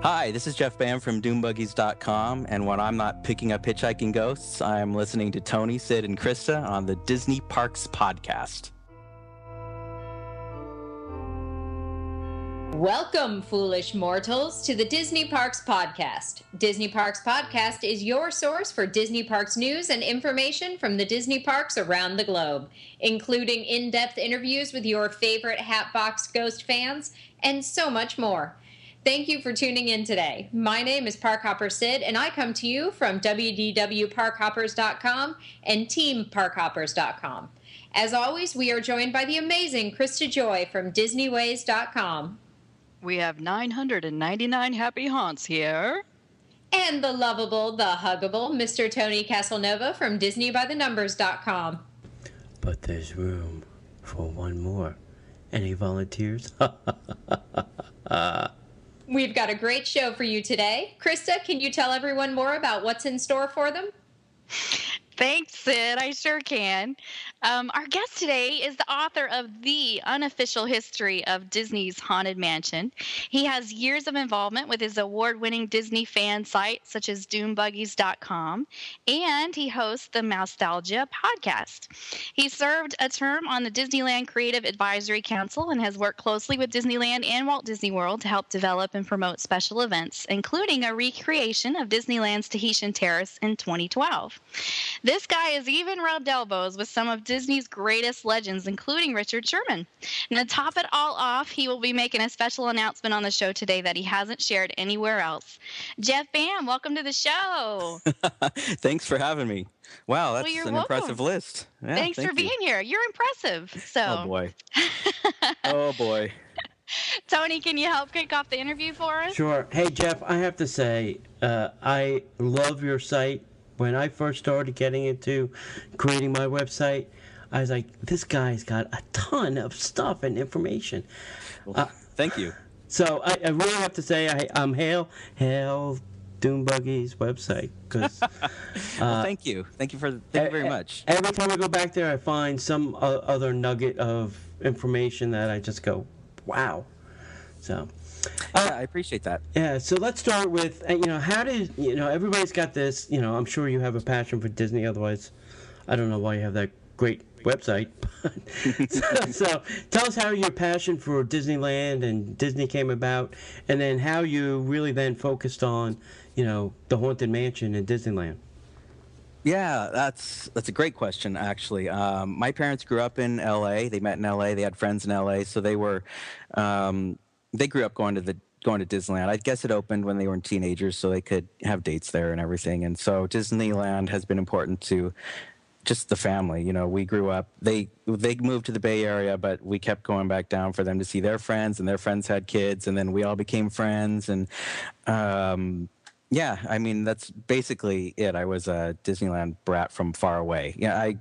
Hi, this is Jeff Bahm from DoomBuggies.com, and when I'm not picking up hitchhiking ghosts, I'm listening to Tony, Sid, and Krista on the Disney Parks Podcast. Welcome, foolish mortals, to the Disney Parks Podcast. Disney Parks Podcast is your source for Disney Parks news and information from the Disney parks around the globe, including in-depth interviews with your favorite Hatbox Ghost fans, and so much more. Thank you for tuning in today. My name is Parkhopper Sid, and I come to you from www.parkhoppers.com and teamparkhoppers.com. As always, we are joined by the amazing Krista Joy from DisneyWays.com. We have 999 happy haunts here. And the lovable, the huggable Mr. Tony Casanova from DisneyByTheNumbers.com. But there's room for one more. Any volunteers? We've got a great show for you today. Krista, can you tell everyone more about what's in store for them? Thanks, Sid. I sure can. Our guest today is the author of The Unofficial History of Disney's Haunted Mansion. He has years of involvement with his award-winning Disney fan sites such as DoomBuggies.com, and he hosts the Mousetalgia podcast. He served a term on the Disneyland Creative Advisory Council and has worked closely with Disneyland and Walt Disney World to help develop and promote special events, including a recreation of Disneyland's Tahitian Terrace in 2012. This guy has even rubbed elbows with some of Disney's greatest legends, including Richard Sherman. And to top it all off, he will be making a special announcement on the show today that he hasn't shared anywhere else. Jeff Bahm, welcome to the show. Thanks for having me. Wow, that's Well, an welcome. Impressive list. Yeah, Thanks for being here. You're impressive. Oh, boy. Oh, boy. Tony, can you help kick off the interview for us? Sure. Hey, Jeff, I have to say, I love your site. When I first started getting into creating my website, I was like, this guy's got a ton of stuff and information. Well, thank you. So I really have to say, I'm hail Doom Buggy's website. Cause, well, thank you. Thank you very much. Every time I go back there, I find some other nugget of information that I just go, wow. So. Yeah, I appreciate that. Yeah, so let's start with, how did, everybody's got this, I'm sure you have a passion for Disney, otherwise I don't know why you have that great website. so tell us how your passion for Disneyland and Disney came about, and then how you really then focused on, the Haunted Mansion in Disneyland. Yeah, that's a great question, actually. My parents grew up in L.A. They met in L.A. They had friends in L.A., so they were... they grew up going to Disneyland. I guess it opened when they were teenagers, so they could have dates there and everything. And so Disneyland has been important to just the family. We grew up. They moved to the Bay Area, but we kept going back down for them to see their friends, and their friends had kids, and then we all became friends. And yeah, I mean that's basically it. I was a Disneyland brat from far away. Yeah, I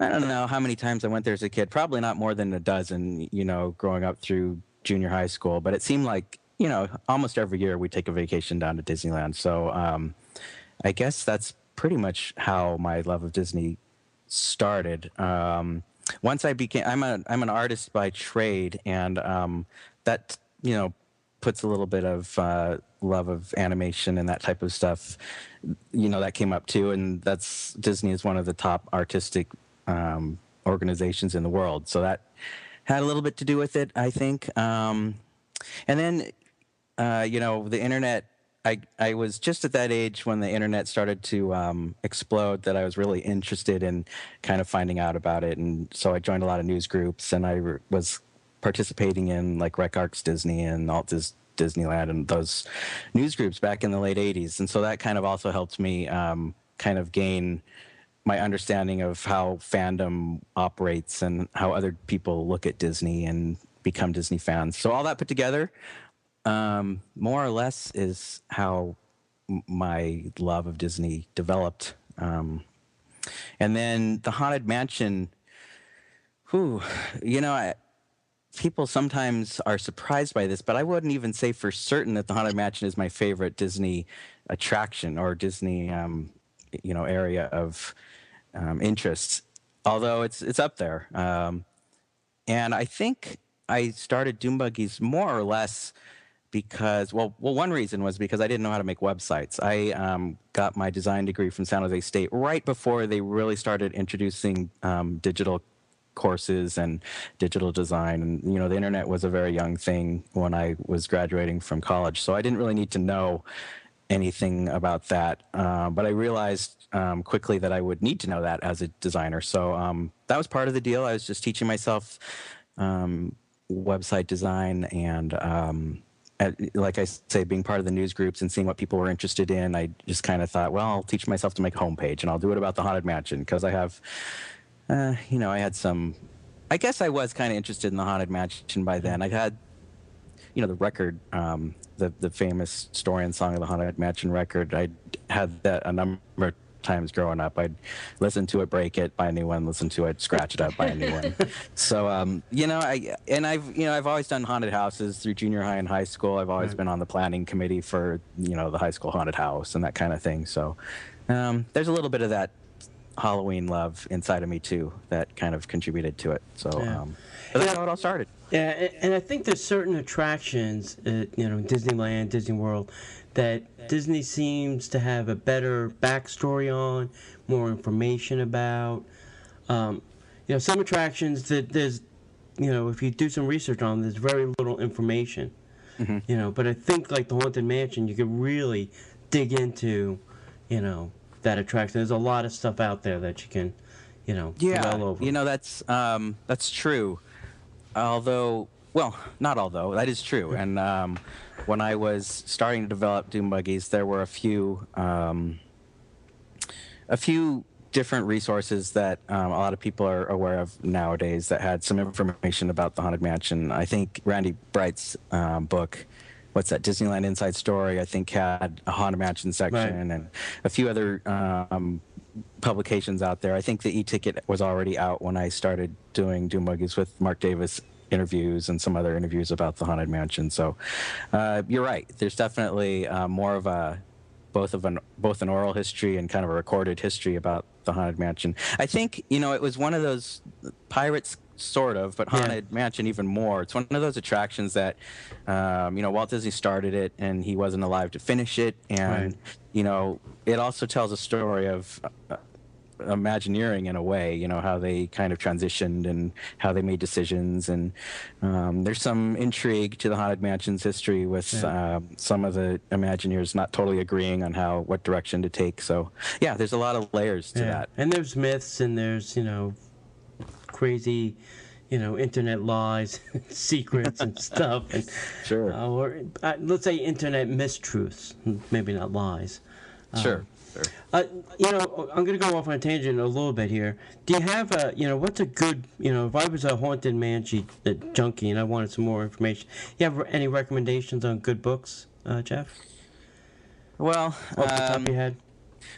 don't know how many times I went there as a kid. Probably not more than a dozen, growing up through junior high school. But it seemed like, almost every year we take a vacation down to Disneyland. So I guess that's pretty much how my love of Disney started. Once I'm an artist by trade, and that, puts a little bit of love of animation and that type of stuff, that came up too. And Disney is one of the top artistic organizations in the world, so that had a little bit to do with it, I think. And then, the internet. I was just at that age when the internet started to explode that I was really interested in kind of finding out about it, and so I joined a lot of news groups, and I was participating in like Rec Arcs Disney and Alt Disneyland and those news groups back in the late '80s, and so that kind of also helped me kind of gain my understanding of how fandom operates and how other people look at Disney and become Disney fans. So all that put together, more or less, is how my love of Disney developed. And then the Haunted Mansion, people sometimes are surprised by this, but I wouldn't even say for certain that the Haunted Mansion is my favorite Disney attraction or Disney, area of interest. Although it's up there. And I think I started Doom Buggies more or less because one reason was because I didn't know how to make websites. I got my design degree from San Jose State right before they really started introducing digital courses and digital design, and the internet was a very young thing when I was graduating from college, so I didn't really need to know anything about that, but I realized quickly that I would need to know that as a designer. So that was part of the deal. I was just teaching myself website design, and like I say, being part of the news groups and seeing what people were interested in, I just kind of thought, well, I'll teach myself to make a homepage, and I'll do it about the Haunted Mansion because I have I had some, I guess I was kind of interested in the Haunted Mansion by then. I had, the record, the famous story and song of the Haunted Mansion record. I had that a number of times growing up. I'd listen to it, break it, buy a new one, listen to it, scratch it up, buy a new one. So, I've always done haunted houses through junior high and high school. I've always been on the planning committee for, the high school haunted house and that kind of thing. So, there's a little bit of that Halloween love inside of me too that kind of contributed to it. So but that's how it all started. Yeah, and I think there's certain attractions at, Disneyland, Disney World, that Disney seems to have a better backstory on, more information about. Some attractions that there's, if you do some research on, there's very little information. Mm-hmm. But I think like the Haunted Mansion, you could really dig into, that attraction. There's a lot of stuff out there that you can, dwell over. That's true. That is true. And when I was starting to develop Doom Buggies, there were a few different resources that a lot of people are aware of nowadays that had some information about the Haunted Mansion. I think Randy Bright's book, what's that, Disneyland Inside Story, I think had a Haunted Mansion section, and a few other publications out there. I think the e-ticket was already out when I started doing Doom Buggies with Mark Davis interviews and some other interviews about the Haunted Mansion. So you're right. There's definitely more of both an oral history and kind of a recorded history about the Haunted Mansion. I think, it was one of those Pirates sort of, but Haunted Mansion even more. It's one of those attractions that, Walt Disney started it and he wasn't alive to finish it. And, it also tells a story of Imagineering in a way, how they kind of transitioned and how they made decisions. And there's some intrigue to the Haunted Mansion's history with some of the Imagineers not totally agreeing on what direction to take. So, there's a lot of layers to that. And there's myths and there's, crazy, internet lies, secrets and stuff. And, sure. Or let's say internet mistruths, maybe not lies. Sure. I'm going to go off on a tangent a little bit here. Do you have what's a good, if I was a Haunted Mansion junkie and I wanted some more information, you have any recommendations on good books, Jeff? Well, off the top of your head?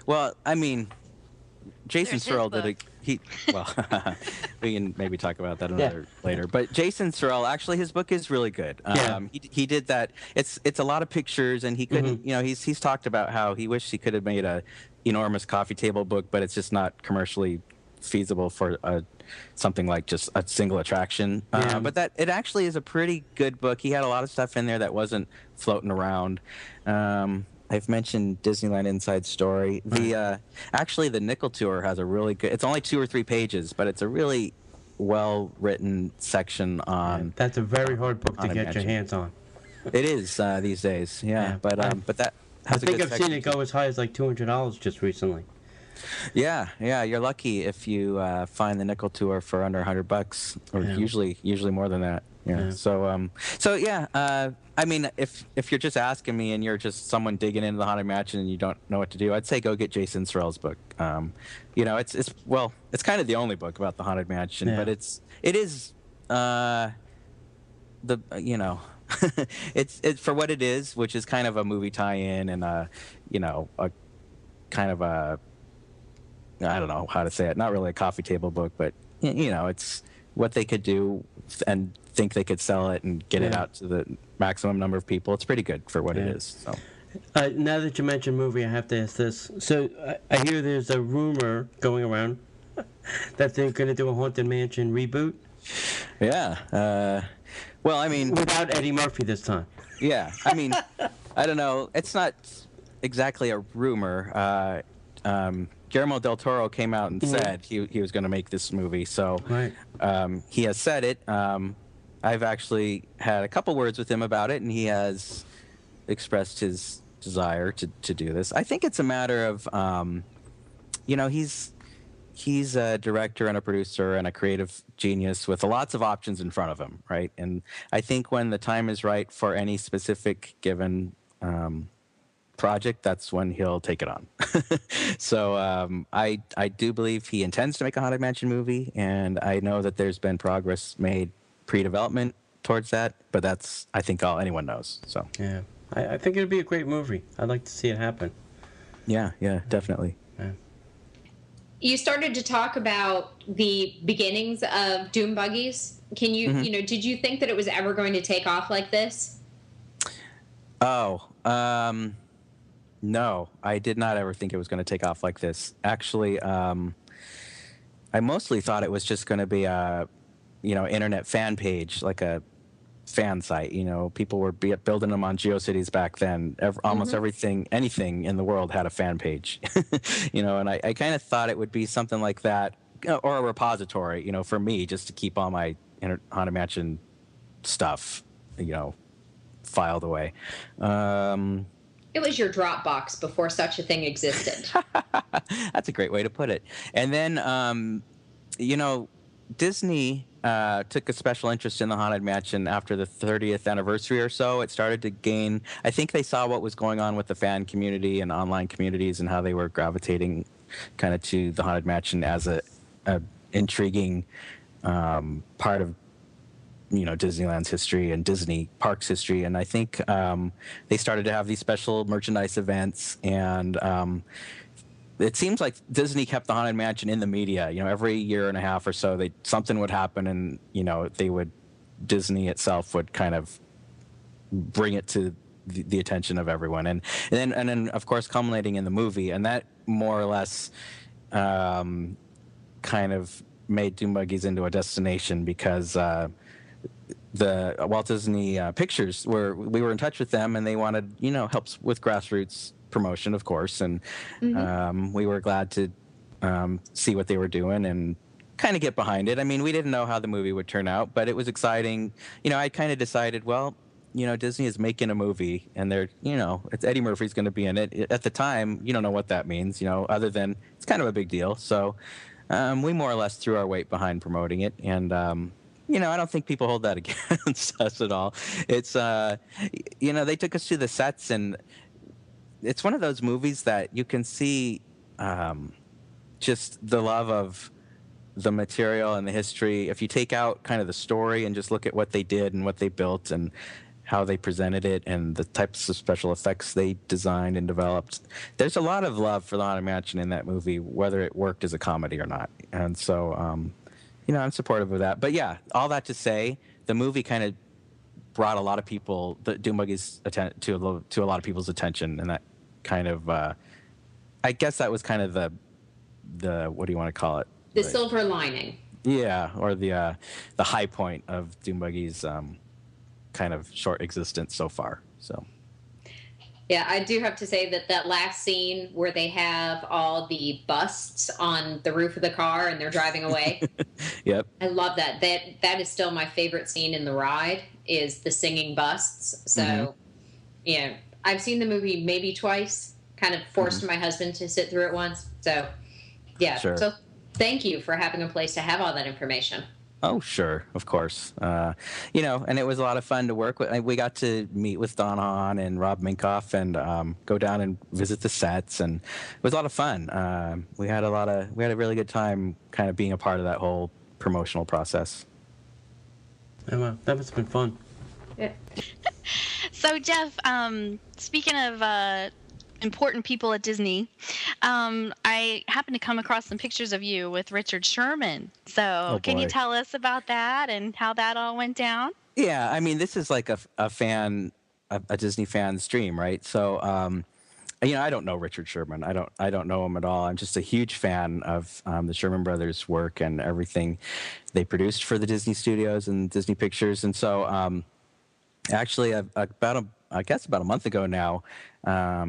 Well, I mean, Jason There's his Searle book. We can maybe talk about that later. But Jason Searle, actually, his book is really good. He did that. It's a lot of pictures, and he couldn't. He's talked about how he wished he could have made a enormous coffee table book, but it's just not commercially feasible for something like just a single attraction. But that it actually is a pretty good book. He had a lot of stuff in there that wasn't floating around. I've mentioned Disneyland Inside Story. Actually, the Nickel Tour has a really good. It's only 2 or 3 pages, but it's a really well-written section on. That's a very hard book to get your hands on. It is these days, but that has I think I've section. seen it go as high as like $200 just recently. Yeah, you're lucky if you find the Nickel Tour for under $100, or usually more than that. I mean, if you're just asking me and you're just someone digging into the Haunted Mansion and you don't know what to do, I'd say go get Jason Searle's book. It's kind of the only book about the Haunted Mansion, but it is it's for what it is, which is kind of a movie tie-in and a kind of a, I don't know how to say it, not really a coffee table book, but it's what they could do and think they could sell it and get it out to the maximum number of people. It's pretty good for what it is. So. Now that you mentioned movie, I have to ask this. So I hear there's a rumor going around that they're going to do a Haunted Mansion reboot. Yeah. Well, I mean, without Eddie Murphy this time. Yeah, I mean, I don't know. It's not exactly a rumor. Guillermo del Toro came out and said he was going to make this movie, so Right. he has said it. I've actually had a couple words with him about it, and he has expressed his desire to do this. I think it's a matter of, he's a director and a producer and a creative genius with lots of options in front of him, right? And I think when the time is right for any specific given project, that's when he'll take it on. So I do believe he intends to make a Haunted Mansion movie, and I know that there's been progress made pre-development towards that, but that's, I think, all anyone knows. So Yeah. I think it'd be a great movie. I'd like to see it happen. yeah, definitely. Yeah. You started to talk about the beginnings of Doom Buggies. Can you, did you think that it was ever going to take off like this? Oh, no, I did not ever think it was going to take off like this. Actually, I mostly thought it was just going to be a, internet fan page, like a fan site. People were building them on GeoCities back then. Almost anything in the world had a fan page. And I kind of thought it would be something like that, or a repository, for me, just to keep all my Haunted Mansion stuff, filed away. It was your Dropbox before such a thing existed. That's a great way to put it. And then, Disney took a special interest in the Haunted Mansion after the 30th anniversary or so. It started to gain, I think they saw what was going on with the fan community and online communities and how they were gravitating kind of to the Haunted Mansion as a intriguing part of Disneyland's history and Disney Parks history. And I think they started to have these special merchandise events, and it seems like Disney kept the Haunted Mansion in the media. Every year and a half or so, something would happen, and Disney itself would kind of bring it to the attention of everyone, and then of course culminating in the movie, and that more or less kind of made Doom Buggies into a destination, because the Walt Disney Pictures we were in touch with them, and they wanted helps with grassroots promotion, of course, and we were glad to see what they were doing and kind of get behind it. I mean, we didn't know how the movie would turn out, but it was exciting. I kind of decided, well, Disney is making a movie, and it's Eddie Murphy's going to be in it. At the time, you don't know what that means, other than it's kind of a big deal. So we more or less threw our weight behind promoting it, and I don't think people hold that against us at all. It's they took us to the sets, and it's one of those movies that you can see just the love of the material and the history. If you take out kind of the story and just look at what they did and what they built and how they presented it and the types of special effects they designed and developed, there's a lot of love for the Haunted Mansion in that movie, whether it worked as a comedy or not. And so, I'm supportive of that. But yeah, all that to say, the movie kind of brought a lot of people, the Doom Buggies, to a lot of people's attention, and that kind of, I guess that was kind of the what do you want to call it? The silver lining. Yeah, or the high point of Doom Buggies' kind of short existence so far. So. Yeah, I do have to say that last scene where they have all the busts on the roof of the car and they're driving away. Yep. I love that. That is still my favorite scene in the ride, is the singing busts. So, I've seen the movie maybe twice, kind of forced my husband to sit through it once. So, yeah. Sure. So thank you for having a place to have all that information. Oh, sure, of course. And it was a lot of fun to work with. We got to meet with Don Hahn and Rob Minkoff and go down and visit the sets, and it was a lot of fun. We had a really good time kind of being a part of that whole promotional process. Oh, wow. That must have been fun. Yeah. So, Jeff, speaking of important people at Disney, I happened to come across some pictures of you with Richard Sherman. So can you tell us about that and how that all went down? Yeah, I mean, this is like a Disney fan's dream, right? So, I don't know Richard Sherman. I don't know him at all. I'm just a huge fan of the Sherman Brothers' work and everything they produced for the Disney Studios and Disney Pictures. And so, Actually, I guess about a month ago now,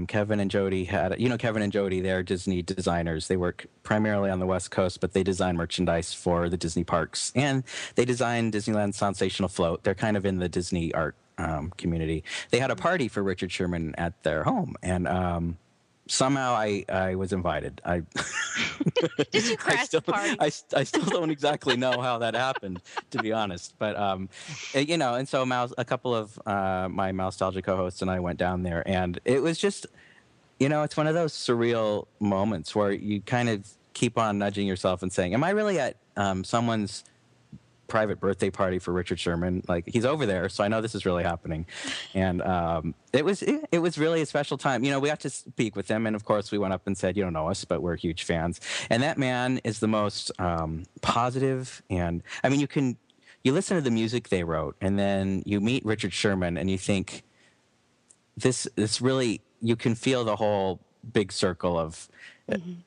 Kevin and Jody Kevin and Jody, they're Disney designers. They work primarily on the West Coast, but they design merchandise for the Disney parks. And they design Disneyland's Sensational Float. They're kind of in the Disney art community. They had a party for Richard Sherman at their home. And somehow I was invited. Did you crash the party? I still don't exactly know how that happened, to be honest. But and so a couple of my Mousetalgia co-hosts and I went down there, and it was just, it's one of those surreal moments where you kind of keep on nudging yourself and saying, "Am I really at someone's private birthday party for Richard Sherman? Like, he's over there, so I know this is really happening." And it was really a special time. We got to speak with him, and of course we went up and said, "You don't know us, but we're huge fans." And that man is the most positive, and I mean, you listen to the music they wrote, and then you meet Richard Sherman, and you think this really, you can feel the whole big circle of,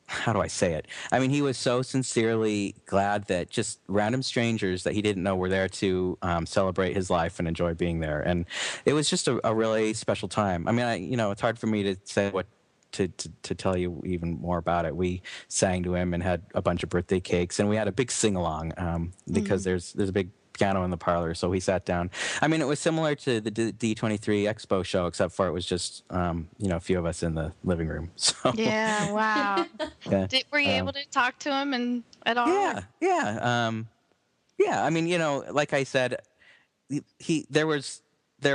how do I say it? I mean, he was so sincerely glad that just random strangers that he didn't know were there to celebrate his life and enjoy being there. And it was just a really special time. I mean, it's hard for me to say what to tell you even more about it. We sang to him and had a bunch of birthday cakes, and we had a big sing-along because there's a big piano in the parlor, so we sat down. I mean, it was similar to the D23 Expo show, except for it was just a few of us in the living room. So Yeah, wow. yeah. Were you able to talk to him and at all? Yeah. I mean, like I said, there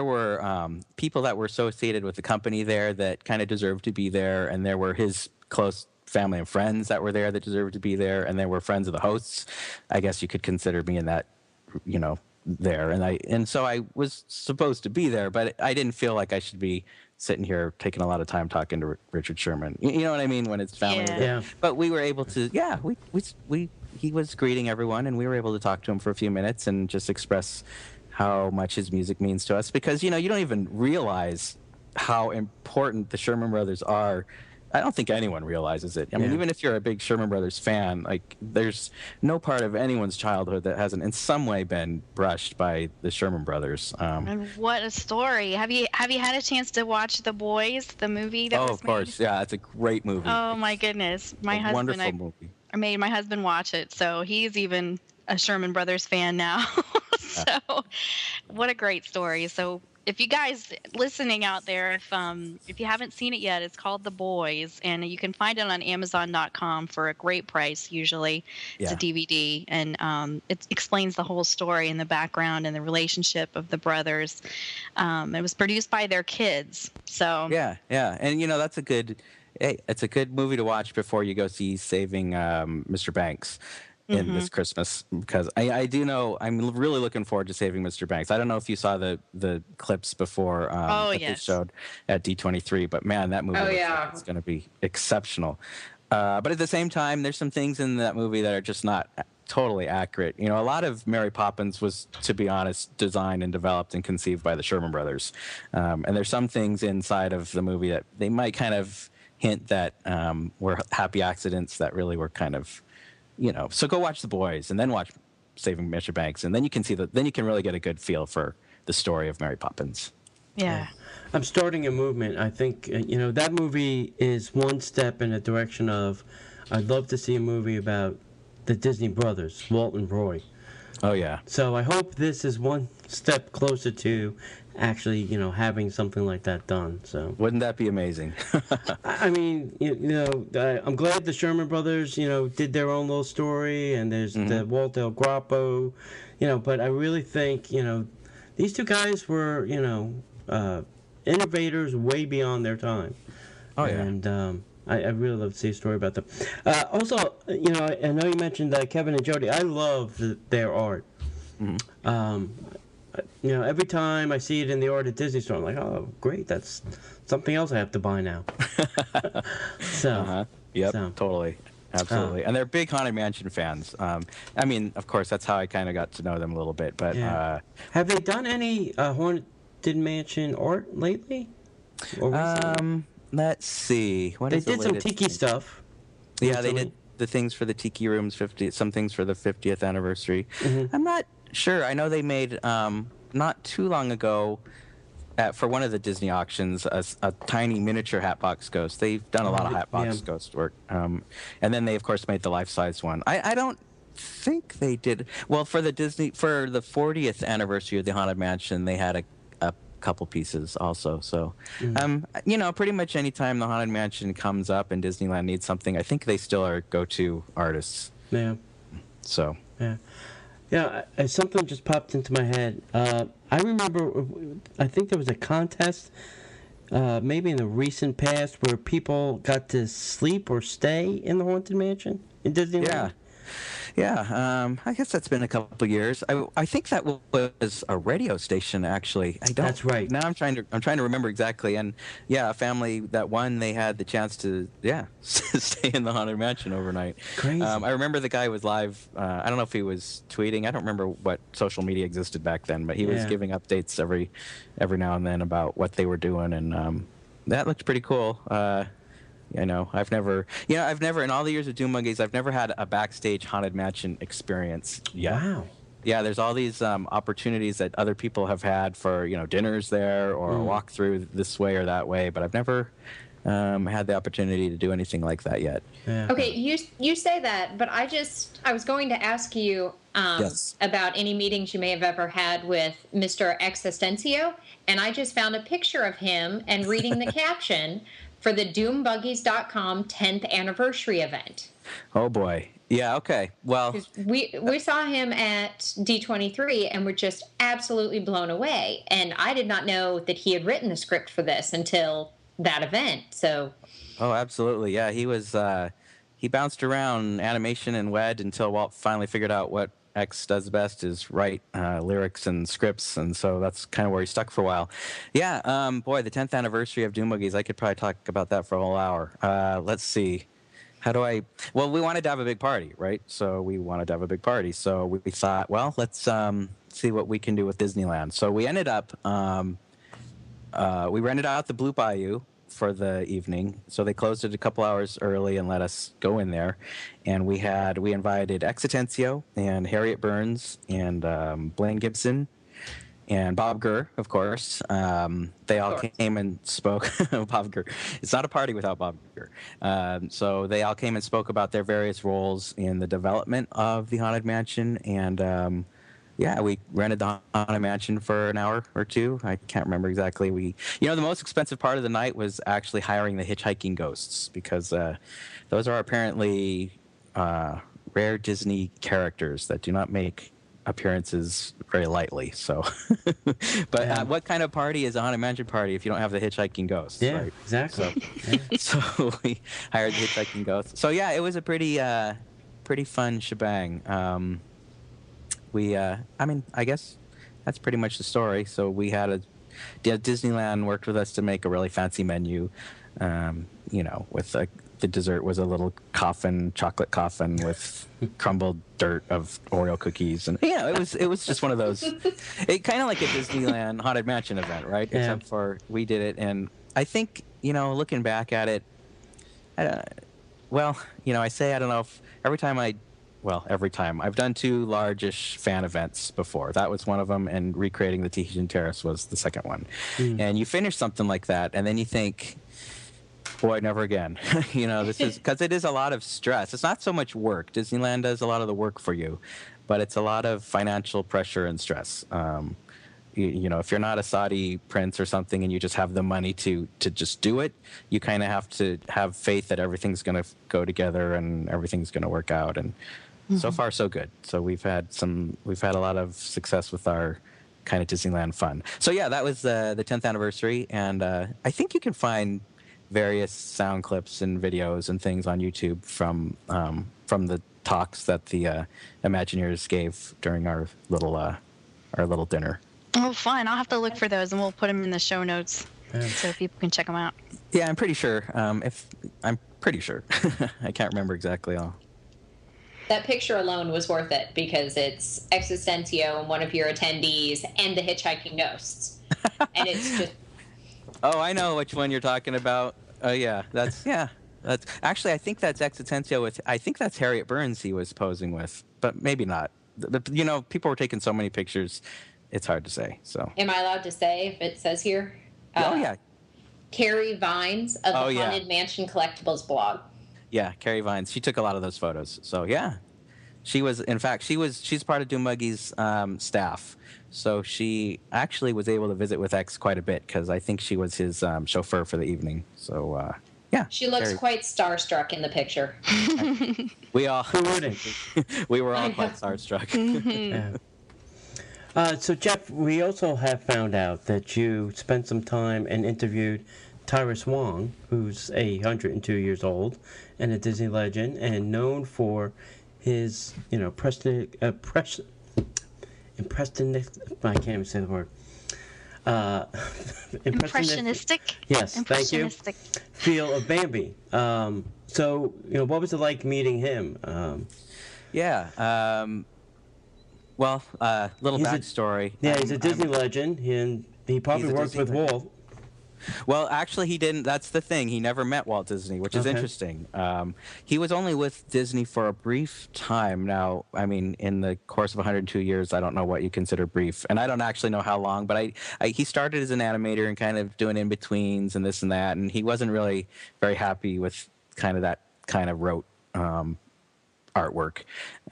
were people that were associated with the company there that kind of deserved to be there, and there were his close family and friends that were there that deserved to be there, and there were friends of the hosts. I guess you could consider me in that, there. And so I was supposed to be there, but I didn't feel like I should be sitting here taking a lot of time talking to Richard Sherman. You know what I mean? When it's family. Yeah. But we were able to, he was greeting everyone, and we were able to talk to him for a few minutes and just express how much his music means to us, because, you don't even realize how important the Sherman Brothers are. I don't think anyone realizes it. I mean, even if you're a big Sherman Brothers fan, like, there's no part of anyone's childhood that hasn't in some way been brushed by the Sherman Brothers. And what a story! Have you had a chance to watch The Boys, the movie that was made? Oh, of course, yeah, it's a great movie. Oh my goodness, Wonderful movie. I made my husband watch it, so he's even a Sherman Brothers fan now. So, what a great story! So, if you guys listening out there, if you haven't seen it yet, it's called The Boys, and you can find it on Amazon.com for a great price. Usually, it's a DVD, and it explains the whole story and the background and the relationship of the brothers. It was produced by their kids, so yeah, and that's it's a good movie to watch before you go see Saving Mr. Banks in this Christmas, because I do know I'm really looking forward to Saving Mr. Banks. I don't know if you saw the clips before that they showed at D23, but man, that movie it's going to be exceptional. But at the same time, there's some things in that movie that are just not totally accurate. A lot of Mary Poppins was, to be honest, designed and developed and conceived by the Sherman Brothers, and there's some things inside of the movie that they might kind of hint that were happy accidents that really were kind of, so go watch The Boys and then watch Saving Mr. Banks, and then you can then you can really get a good feel for the story of Mary Poppins. Yeah. I'm starting a movement. I think, that movie is one step in the direction of, I'd love to see a movie about the Disney brothers, Walt and Roy. Oh, yeah. So I hope this is one step closer to actually, having something like that done. So wouldn't that be amazing? I mean, I'm glad the Sherman Brothers, did their own little story, and there's the Walt Del Grappo, but I really think, these two guys were, innovators way beyond their time. Oh, yeah. And I really love to see a story about them. Also, I know you mentioned Kevin and Jody. I love their art. Every time I see it in the art at Disney Store, I'm like, oh, great, that's something else I have to buy now. Yep, totally. Absolutely. And they're big Haunted Mansion fans. I mean, of course, that's how I kind of got to know them a little bit. But have they done any Haunted Mansion art lately? Or recently? Let's see. They did some tiki stuff. Yeah, they did the things for the Tiki Room's some things for the 50th anniversary. I'm not sure. I know they made not too long ago for one of the Disney auctions, a tiny miniature Hatbox Ghost. They've done a lot of Hatbox Ghost work, and then they of course made the life-size one. I don't think they did well for the 40th anniversary of the Haunted Mansion. They had a couple pieces also. So, pretty much anytime the Haunted Mansion comes up and Disneyland needs something, I think they still are go-to artists. Yeah. So. Yeah, something just popped into my head. I remember, I think there was a contest, maybe in the recent past, where people got to sleep or stay in the Haunted Mansion in Disneyland. Yeah. I guess that's been a couple of years. I think that was a radio station, actually. That's right. Now I'm trying to remember exactly. And yeah, a family that won, they had the chance to stay in the Haunted Mansion overnight. Crazy. I remember the guy was live. I don't know if he was tweeting. I don't remember what social media existed back then, but he was giving updates every now and then about what they were doing, and that looked pretty cool. I've never in all the years of Doom Monkeys, I've never had a backstage Haunted Mansion experience yet. Wow. Yeah, there's all these opportunities that other people have had for, dinners there or a walk through this way or that way, but I've never had the opportunity to do anything like that yet. Yeah. Okay, you say that, but I was going to ask you about any meetings you may have ever had with Mr. Existencio, and I just found a picture of him and reading the caption for the doombuggies.com 10th anniversary event. Oh boy. Yeah, okay. Well, we saw him at D23 and were just absolutely blown away. And I did not know that he had written the script for this until that event. So oh, absolutely. Yeah, he was he bounced around animation and WED until Walt finally figured out what X does best is write lyrics and scripts, and so that's kind of where he stuck for a while. Yeah, boy, the 10th anniversary of Doom Buggies, I could probably talk about that for a whole hour. Let's see. Well, we wanted to have a big party, right? So we wanted to have a big party. So we thought, well, let's see what we can do with Disneyland. So we ended up, we rented out the Blue Bayou for the evening. So they closed it a couple hours early and let us go in there. And we invited Existencio and Harriet Burns and Blaine Gibson and Bob Gurr, of course. They all came and spoke. Bob Gurr. It's not a party without Bob Gurr. So they all came and spoke about their various roles in the development of the Haunted Mansion. And we rented the Haunted Mansion for an hour or two. I can't remember exactly. The most expensive part of the night was actually hiring the hitchhiking ghosts, because those are apparently rare Disney characters that do not make appearances very lightly. So, but what kind of party is a Haunted Mansion party if you don't have the hitchhiking ghosts? Yeah, right? exactly. So we hired the hitchhiking ghosts. So yeah, it was a pretty fun shebang. I guess that's pretty much the story. So we had Disneyland worked with us to make a really fancy menu, with the dessert was a little chocolate coffin with crumbled dirt of Oreo cookies. And it was just one of those, it kind of like a Disneyland Haunted Mansion event, right? Yeah. Except for we did it. And I think, looking back at it, I say, I don't know if every time I've done 2 largish fan events before. That was one of them, and recreating the Tahitian Terrace was the second one. And you finish something like that, and then you think, boy, never again. This is because it is a lot of stress. It's not so much work. Disneyland does a lot of the work for you, but it's a lot of financial pressure and stress. If you're not a Saudi prince or something and you just have the money to just do it, you kind of have to have faith that everything's going to go together and everything's going to work out. And so far, so good. So we've had a lot of success with our kind of Disneyland fun. So yeah, that was the 10th anniversary, and I think you can find various sound clips and videos and things on YouTube from the talks that the Imagineers gave during our little dinner. Oh, fun. I'll have to look for those, and we'll put them in the show notes so people can check them out. Yeah, I'm pretty sure. I can't remember exactly all. That picture alone was worth it, because it's Existencio and one of your attendees and the hitchhiking ghosts. And it's just... Oh, I know which one you're talking about. That's actually, I think that's Existencio I think that's Harriet Burns he was posing with, but maybe not. But, people were taking so many pictures it's hard to say. So. Am I allowed to say if it says here? Oh yeah. Carrie Vines of the Haunted Mansion Collectibles blog. Yeah, Carrie Vines. She took a lot of those photos. So yeah, she was. In fact, she's part of Doomuggy's staff. So she actually was able to visit with X quite a bit because I think she was his chauffeur for the evening. So yeah, she looks quite starstruck in the picture. We all we were all quite starstruck. So Jeff, we also have found out that you spent some time and interviewed Tyrus Wong, who's 102 years old and a Disney legend and known for his, impressionistic, I can't even say the word. Impressionistic? Yes, impressionistic. Thank you. Feel of Bambi. So, what was it like meeting him? Well, little backstory. He's a Disney legend, and he probably worked with Walt. Well, actually, he didn't. That's the thing. He never met Walt Disney, which is interesting. He was only with Disney for a brief time. Now, I mean, in the course of 102 years, I don't know what you consider brief, and I don't actually know how long. But he started as an animator and kind of doing in betweens and this and that, and he wasn't really very happy with kind of that kind of rote artwork.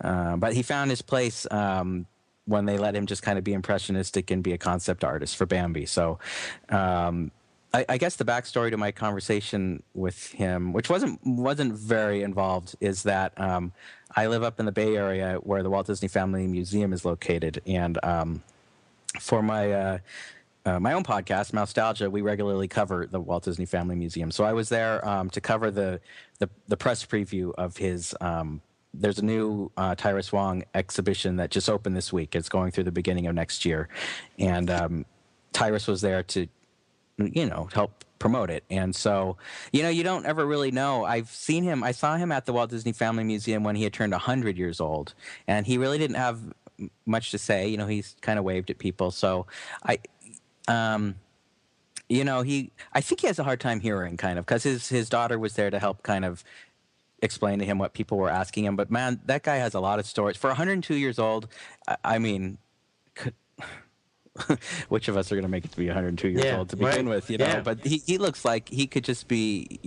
But he found his place when they let him just kind of be impressionistic and be a concept artist for Bambi. So. I guess the backstory to my conversation with him, which wasn't very involved, is that I live up in the Bay Area where the Walt Disney Family Museum is located, and for my my own podcast, Mousetalgia, we regularly cover the Walt Disney Family Museum. So I was there to cover the press preview of his. There's a new Tyrus Wong exhibition that just opened this week. It's going through the beginning of next year, and Tyrus was there to help promote it. And so, you don't ever really know. I saw him at the Walt Disney Family Museum when he had turned 100 years old, and he really didn't have much to say. He's kind of waved at people. So I think he has a hard time hearing, kind of, because his daughter was there to help kind of explain to him what people were asking him. But man, that guy has a lot of stories. For 102 years old, I mean, which of us are going to make it to be 102 years old to begin with, But he looks like he could just be,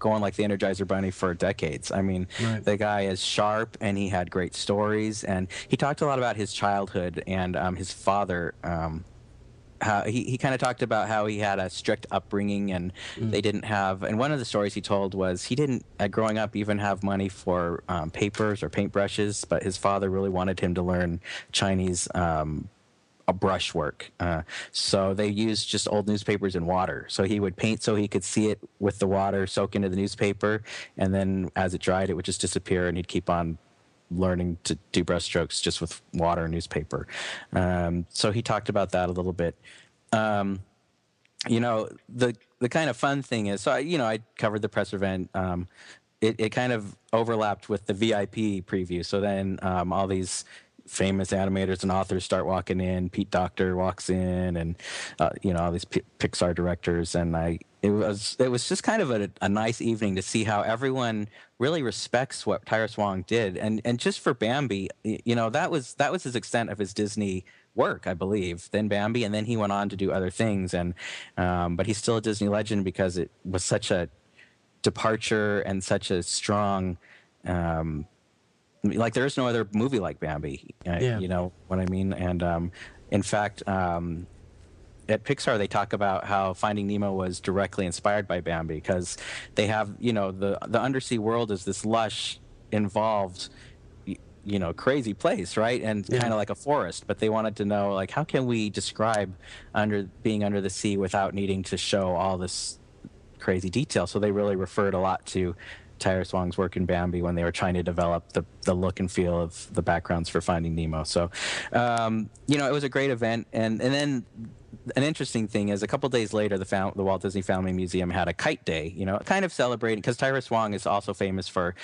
going like the Energizer Bunny for decades. I mean, the guy is sharp, and he had great stories, and he talked a lot about his childhood and his father. How he kind of talked about how he had a strict upbringing, and they didn't have. And one of the stories he told was he didn't, growing up, even have money for papers or paintbrushes, but his father really wanted him to learn Chinese. A brushwork. So they used just old newspapers and water. So he would paint so he could see it with the water soak into the newspaper, and then as it dried, it would just disappear, and he'd keep on learning to do brushstrokes just with water and newspaper. So he talked about that a little bit. The kind of fun thing is, so I covered the press event. It kind of overlapped with the VIP preview. So then all these famous animators and authors start walking in. Pete Docter walks in, and all these Pixar directors, and it was just kind of a nice evening to see how everyone really respects what Tyrus Wong did, and just for Bambi, that was his extent of his Disney work, I believe. Then Bambi, and then he went on to do other things, and but he's still a Disney legend because it was such a departure and such a strong. Like there is no other movie like Bambi, you know what I mean? And in fact, at Pixar, they talk about how Finding Nemo was directly inspired by Bambi because they have, the undersea world is this lush, involved, crazy place, right? And kind of like a forest, but they wanted to know, like, how can we describe being under the sea without needing to show all this crazy detail? So they really referred a lot to Tyrus Wong's work in Bambi when they were trying to develop the look and feel of the backgrounds for Finding Nemo. So, it was a great event. And then an interesting thing is a couple days later, the Walt Disney Family Museum had a kite day, kind of celebrating, because Tyrus Wong is also famous for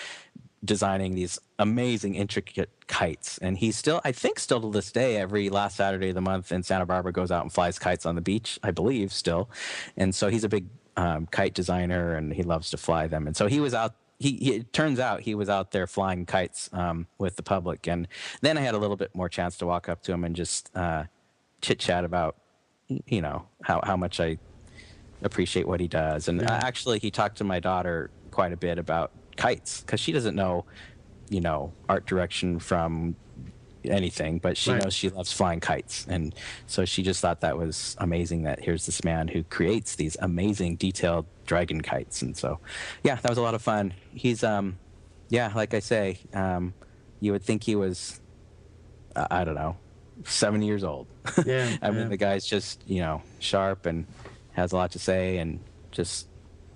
designing these amazing, intricate kites. And he's still, I think still to this day, every last Saturday of the month in Santa Barbara goes out and flies kites on the beach, I believe, still. And so he's a big kite designer, and he loves to fly them. And so he was out. It turns out he was out there flying kites with the public. And then I had a little bit more chance to walk up to him and just chit chat about, how much I appreciate what he does. And actually, he talked to my daughter quite a bit about kites, because she doesn't know, art direction from anything, but she knows she loves flying kites. And so she just thought that was amazing, that here's this man who creates these amazing detailed dragon kites. And so, that was a lot of fun. He's, like I say, you would think he was, I don't know, 7 years old. Yeah. I mean, the guy's just, sharp and has a lot to say, and just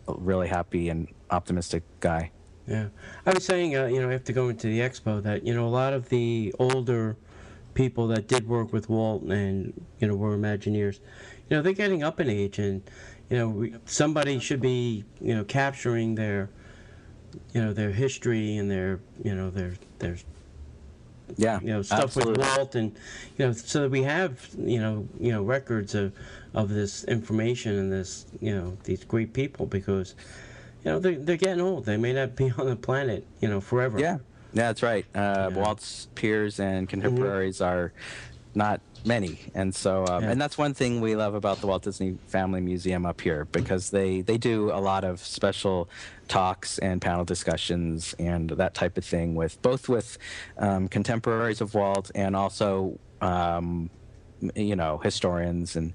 a really happy and optimistic guy. Yeah. I was saying, after going to the expo, that, a lot of the older people that did work with Walt and, were Imagineers, they're getting up in age, and, somebody should be, capturing their, their history and their stuff absolutely. with Walt, and so that we have records of this information and this these great people, because they're getting old. They may not be on the planet forever. Yeah, that's right. Walt's peers and contemporaries are not many, and so and that's one thing we love about the Walt Disney Family Museum up here, because they do a lot of special talks and panel discussions and that type of thing with contemporaries of Walt, and also historians and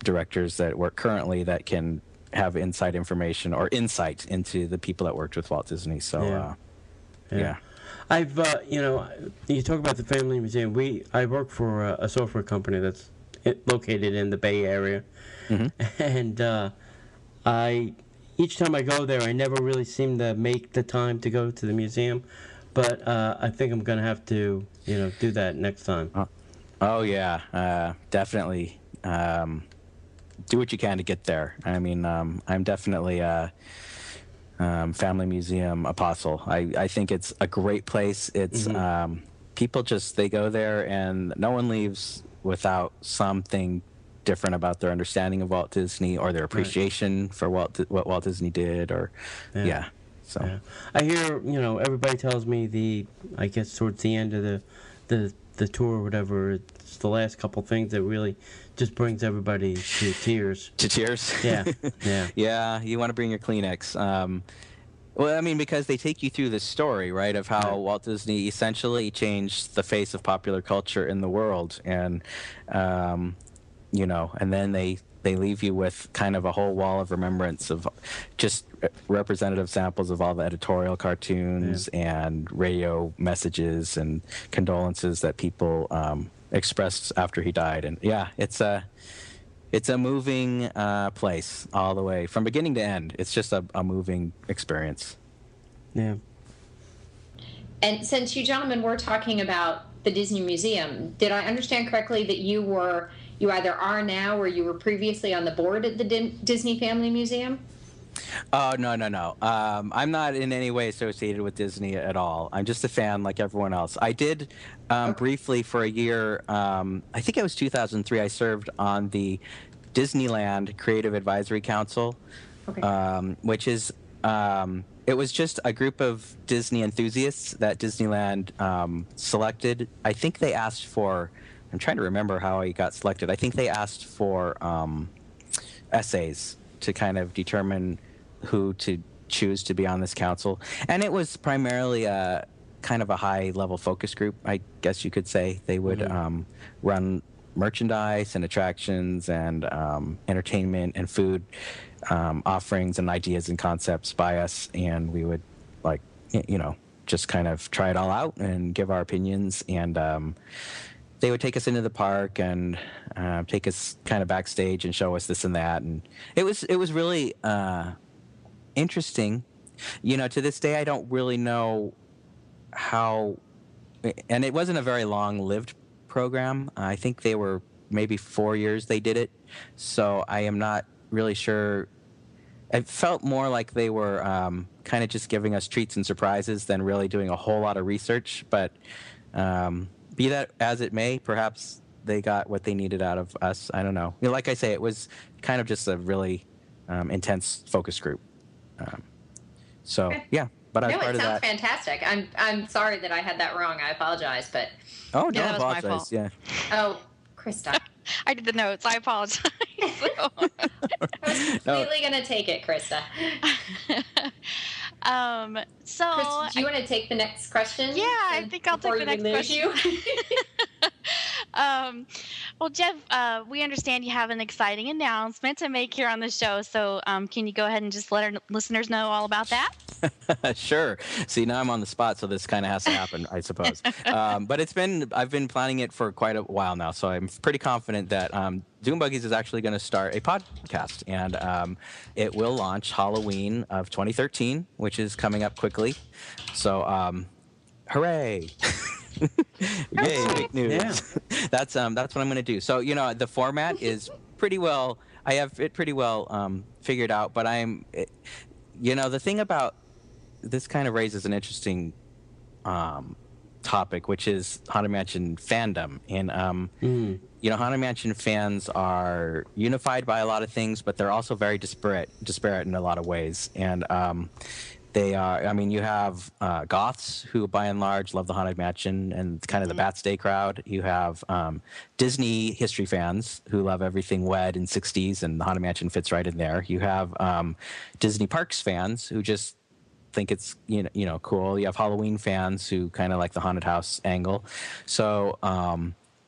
directors that work currently that can have inside information or insight into the people that worked with Walt Disney. So yeah. I've, you talk about the Family Museum. I work for a software company that's located in the Bay Area, and each time I go there, I never really seem to make the time to go to the museum, but I think I'm going to have to, do that next time. Definitely. Do what you can to get there. I mean, I'm definitely a Family Museum apostle. I think it's a great place. It's people they go there and no one leaves without something different about their understanding of Walt Disney, or their appreciation for what Walt Disney did, or So I hear everybody tells me I guess towards the end of the tour or whatever, it's the last couple things that really just brings everybody to tears. To tears? Yeah. Yeah, you want to bring your Kleenex. Well, I mean, because they take you through the story, right, of how Walt Disney essentially changed the face of popular culture in the world. And, and then they leave you with kind of a whole wall of remembrance of just representative samples of all the editorial cartoons and radio messages and condolences that people expressed after he died. And it's a moving place all the way from beginning to end. It's just a moving experience. Yeah. And since you gentlemen were talking about the Disney Museum, did I understand correctly that you either are now or you were previously on the board at the Disney Family Museum? Oh, no. I'm not in any way associated with Disney at all. I'm just a fan like everyone else. I did briefly for a year, I think it was 2003, I served on the Disneyland Creative Advisory Council, which is, it was just a group of Disney enthusiasts that Disneyland selected. I think they asked for, I'm trying to remember how I got selected. I think they asked for essays to kind of determine who to choose to be on this council. And it was primarily a kind of a high-level focus group, I guess you could say. They would run merchandise and attractions and entertainment and food offerings and ideas and concepts by us, and we would, just kind of try it all out and give our opinions. And they would take us into the park and take us kind of backstage and show us this and that. And it was really interesting. To this day, I don't really know how, and it wasn't a very long-lived program. I think they were maybe 4 years they did it. So I am not really sure. It felt more like they were kind of just giving us treats and surprises than really doing a whole lot of research. But be that as it may, perhaps they got what they needed out of us. I don't know. Like I say, it was kind of just a really intense focus group. But I was part of that. It sounds fantastic. I'm sorry that I had that wrong. I apologize, but don't that was my apologize. fault. Yeah. oh, Krista. I did the notes. I apologize. I was completely going to take it, Krista. So Krista, do you want to take the next question? Yeah, I think I'll take the next question. Well, Jeff, we understand you have an exciting announcement to make here on the show. So can you go ahead and just let our listeners know all about that? Sure. See, now I'm on the spot, so this kind of has to happen, I suppose. But I've been planning it for quite a while now, so I'm pretty confident that Dune Buggies is actually going to start a podcast, and it will launch Halloween of 2013, which is coming up quickly. So, hooray! Yay, big news. Yeah. That's what I'm going to do. So, the format is pretty well. I have it pretty well figured out, but the thing about this kind of raises an interesting topic, which is Haunted Mansion fandom. And, Haunted Mansion fans are unified by a lot of things, but they're also very disparate in a lot of ways. And they are, you have goths who, by and large, love the Haunted Mansion and kind of the Bat Stay crowd. You have Disney history fans who love everything wed and 60s, and the Haunted Mansion fits right in there. You have Disney Parks fans who just think it's cool. You have Halloween fans who kind of like the haunted house angle. So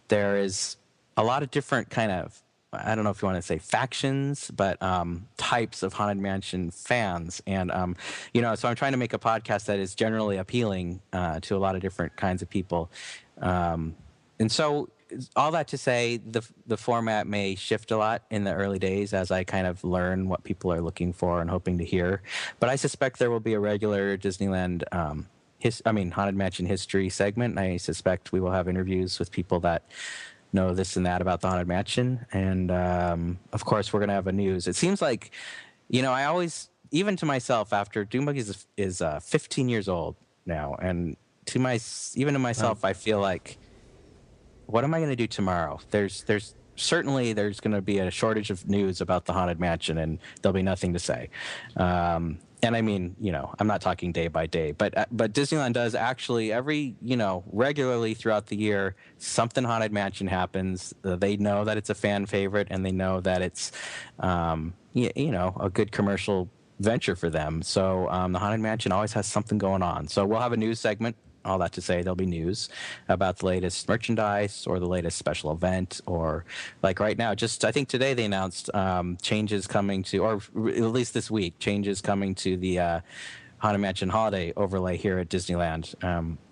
there is a lot of different kind of, I don't know if you want to say factions, but types of Haunted Mansion fans. And, so I'm trying to make a podcast that is generally appealing to a lot of different kinds of people. And so all that to say, the format may shift a lot in the early days as I kind of learn what people are looking for and hoping to hear. But I suspect there will be a regular Disneyland Haunted Mansion history segment. And I suspect we will have interviews with people that know this and that about the Haunted Mansion. And, of course, we're going to have a news. It seems like, I always, even to myself, after Dune Buggies is 15 years old now, and even to myself, I feel like, what am I going to do tomorrow? There's certainly going to be a shortage of news about the Haunted Mansion, and there'll be nothing to say. And I'm not talking day by day, but Disneyland does actually regularly throughout the year, something Haunted Mansion happens. They know that it's a fan favorite, and they know that it's, a good commercial venture for them. So the Haunted Mansion always has something going on. So we'll have a news segment. All that to say, there'll be news about the latest merchandise or the latest special event, or like right now, I think today they announced changes coming to, or at least this week, changes coming to the Haunted Mansion holiday overlay here at Disneyland.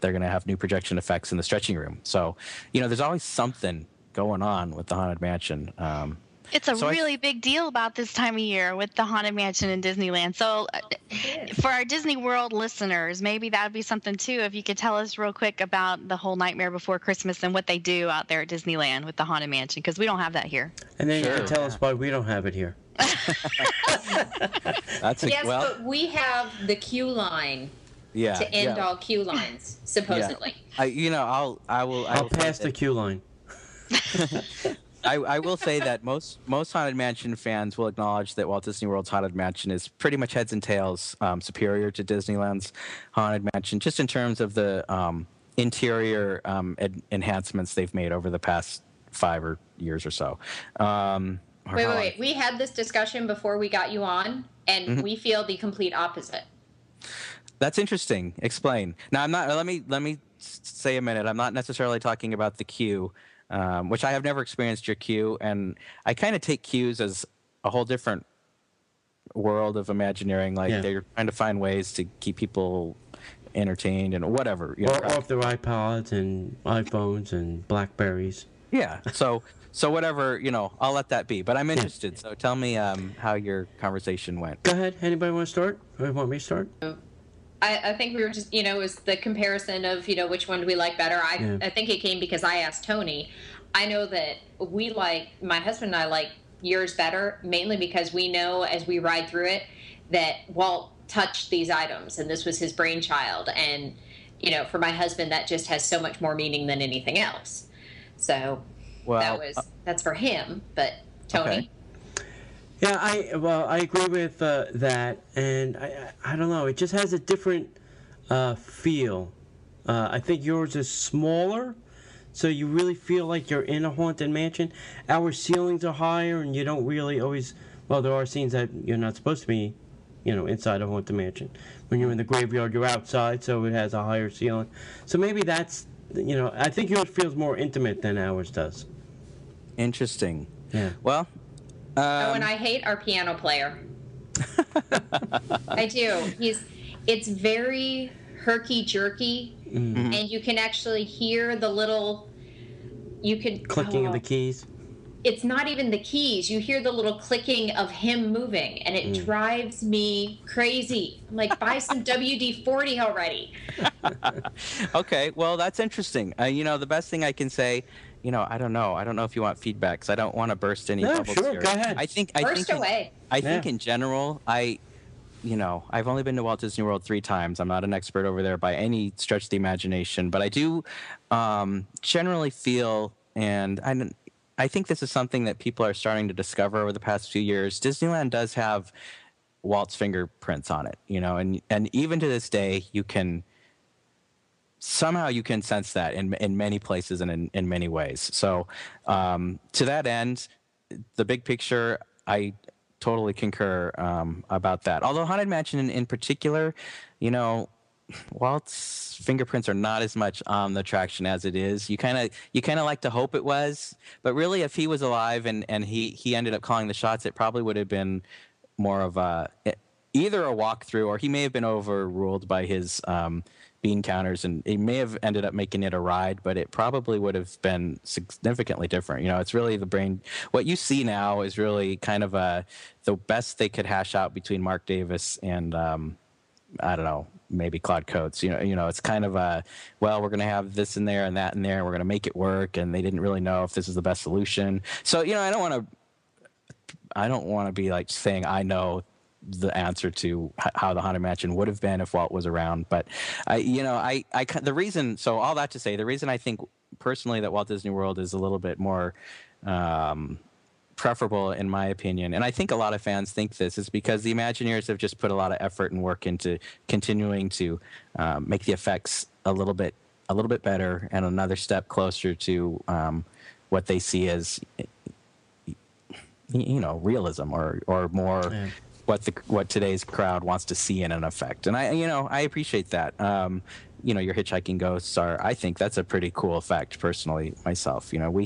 They're going to have new projection effects in the stretching room. So, there's always something going on with the Haunted Mansion. It's a really big deal about this time of year with the Haunted Mansion in Disneyland. So for our Disney World listeners, maybe that would be something too, if you could tell us real quick about the whole Nightmare Before Christmas and what they do out there at Disneyland with the Haunted Mansion, because we don't have that here. And then you can tell us why we don't have it here. But we have the queue line to end all queue lines, supposedly. Yeah. I'll pass the queue line. I will say that most Haunted Mansion fans will acknowledge that Walt Disney World's Haunted Mansion is pretty much heads and tails superior to Disneyland's Haunted Mansion, just in terms of the interior enhancements they've made over the past 5 years or so. Wait. We had this discussion before we got you on, and we feel the complete opposite. That's interesting. Explain. Now, I'm not. Let me say a minute. I'm not necessarily talking about the queue. Which I have never experienced your queue, and I kind of take queues as a whole different world of Imagineering. They're trying to find ways to keep people entertained and whatever. Or off their iPods and iPhones and Blackberries. Yeah. So whatever, I'll let that be. But I'm interested. Yeah. So tell me how your conversation went. Go ahead. Anybody want to start? Or want me to start? I think we were just, it was the comparison of, which one do we like better. I think it came because I asked Tony. I know that my husband and I like yours better, mainly because we know as we ride through it that Walt touched these items and this was his brainchild. And, for my husband, that just has so much more meaning than anything else. So that's for him. But Tony? Okay. Yeah, I agree with that, and I don't know. It just has a different feel. I think yours is smaller, so you really feel like you're in a haunted mansion. Our ceilings are higher, and you don't really always. Well, there are scenes that you're not supposed to be, inside a haunted mansion. When you're in the graveyard, you're outside, so it has a higher ceiling. So maybe that's, I think yours feels more intimate than ours does. Interesting. Yeah. Well. And I hate our piano player. I do. It's very herky-jerky, Mm-hmm. and you can actually hear the little... Clicking of the keys. It's not even the keys. You hear the little clicking of him moving, and it drives me crazy. I'm like, buy some WD-40 already. Okay, well, that's interesting. The best thing I can say, I don't know. I don't know if you want feedback, because I don't want to burst any bubbles sure, here. go ahead. I think away. I think in general, I've only been to Walt Disney World 3 times. I'm not an expert over there by any stretch of the imagination, but I do generally feel, and I think this is something that people are starting to discover over the past few years. Disneyland does have Walt's fingerprints on it, and even to this day, you can sense that in many places and in many ways. So to that end, the big picture, I totally concur about that. Although Haunted Mansion in particular, Walt's fingerprints are not as much on the attraction as it is. You kind of like to hope it was, but really, if he was alive and he ended up calling the shots, it probably would have been more of either a walkthrough, or he may have been overruled by his bean counters, and he may have ended up making it a ride, but it probably would have been significantly different. It's really the brain. What you see now is really kind of the best they could hash out between Mark Davis and I don't know, maybe Claude Coates. It's kind of we're going to have this in there and that in there, and we're going to make it work, and they didn't really know if this is the best solution. So I don't want to be like saying I know the answer to how the Haunted Mansion would have been if Walt was around, but the reason. So all that to say, the reason I think personally that Walt Disney World is a little bit more preferable, in my opinion, and I think a lot of fans think this, is because the Imagineers have just put a lot of effort and work into continuing to make the effects a little bit better and another step closer to what they see as realism or more. Yeah. What today's crowd wants to see in an effect, and I appreciate that. Your hitchhiking ghosts are. I think that's a pretty cool effect, personally, myself. I'll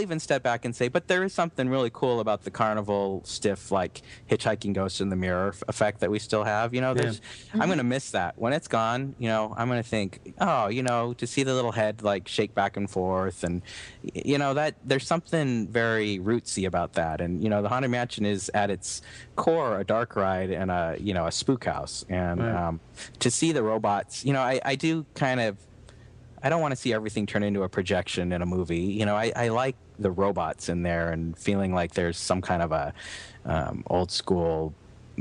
even step back and say, but there is something really cool about the carnival stiff, like hitchhiking ghosts in the mirror effect that we still have. I'm gonna miss that when it's gone. I'm gonna think, to see the little head like shake back and forth, and that there's something very rootsy about that. And the Haunted Mansion is at its core a dark ride and a spook house, and to see the robots, I do kind of, I don't want to see everything turn into a projection in a movie. I like the robots in there and feeling like there's some kind of a old school